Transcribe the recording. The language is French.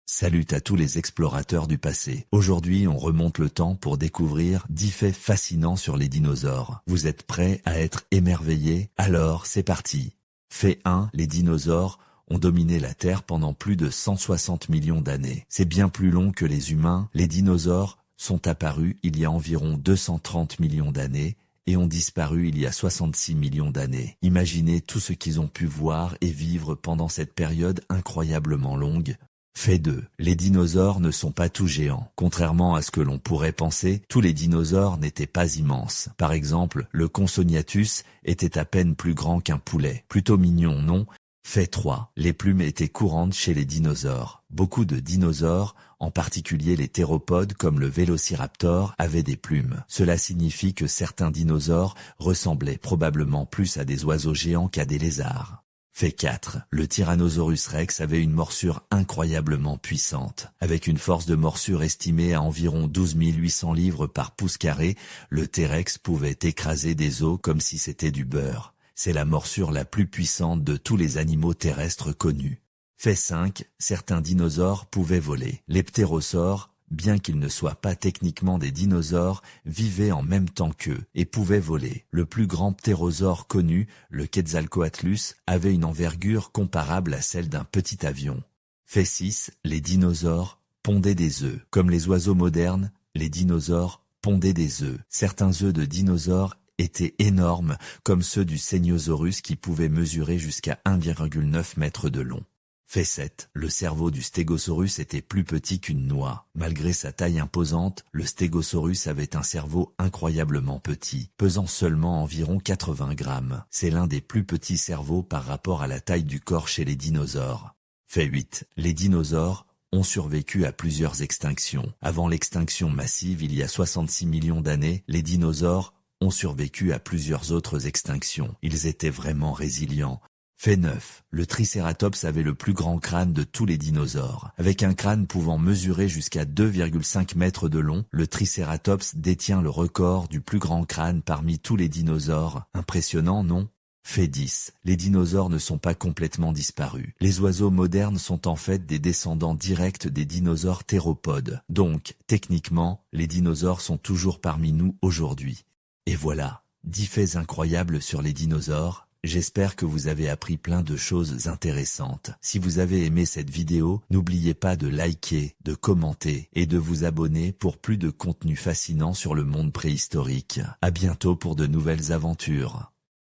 Salut à tous les explorateurs du passé. Aujourd'hui, on remonte le temps pour découvrir 10 faits fascinants sur les dinosaures. Vous êtes prêts à être émerveillés? Alors, c'est parti. Fait 1. Les dinosaures ont dominé la Terre pendant plus de 160 millions d'années. C'est bien plus long que les humains. Les dinosaures sont apparus il y a environ 230 millions d'années et ont disparu il y a 66 millions d'années. Imaginez tout ce qu'ils ont pu voir et vivre pendant cette période incroyablement longue. Fait 2. Les dinosaures ne sont pas tous géants. Contrairement à ce que l'on pourrait penser, tous les dinosaures n'étaient pas immenses. Par exemple, le Compsognathus était à peine plus grand qu'un poulet. Plutôt mignon, non? Fait 3. Les plumes étaient courantes chez les dinosaures. Beaucoup de dinosaures, en particulier les théropodes comme le Vélociraptor, avaient des plumes. Cela signifie que certains dinosaures ressemblaient probablement plus à des oiseaux géants qu'à des lézards. Fait 4. Le Tyrannosaurus rex avait une morsure incroyablement puissante. Avec une force de morsure estimée à environ 12 800 livres par pouce carré, le T-Rex pouvait écraser des os comme si c'était du beurre. C'est la morsure la plus puissante de tous les animaux terrestres connus. Fait 5. Certains dinosaures pouvaient voler. Les ptérosaures, bien qu'ils ne soient pas techniquement des dinosaures, vivaient en même temps qu'eux et pouvaient voler. Le plus grand ptérosaure connu, le Quetzalcoatlus, avait une envergure comparable à celle d'un petit avion. Fait 6. Les dinosaures pondaient des œufs. Comme les oiseaux modernes, les dinosaures pondaient des œufs. Certains œufs de dinosaures étaient énormes, comme ceux du Steggosaurus qui pouvaient mesurer jusqu'à 1,9 mètre de long. Fait 7. Le cerveau du Steggosaurus était plus petit qu'une noix. Malgré sa taille imposante, le Steggosaurus avait un cerveau incroyablement petit, pesant seulement environ 80 grammes. C'est l'un des plus petits cerveaux par rapport à la taille du corps chez les dinosaures. Fait 8. Les dinosaures ont survécu à plusieurs extinctions. Avant l'extinction massive il y a 66 millions d'années, les dinosaures ont survécu à plusieurs autres extinctions. Ils étaient vraiment résilients. Fait 9. Le Tricératops avait le plus grand crâne de tous les dinosaures. Avec un crâne pouvant mesurer jusqu'à 2,5 mètres de long, le Tricératops détient le record du plus grand crâne parmi tous les dinosaures. Impressionnant, non? Fait 10. Les dinosaures ne sont pas complètement disparus. Les oiseaux modernes sont en fait des descendants directs des dinosaures théropodes. Donc, techniquement, les dinosaures sont toujours parmi nous aujourd'hui. Et voilà, 10 faits incroyables sur les dinosaures. J'espère que vous avez appris plein de choses intéressantes. Si vous avez aimé cette vidéo, n'oubliez pas de liker, de commenter et de vous abonner pour plus de contenu fascinant sur le monde préhistorique. À bientôt pour de nouvelles aventures.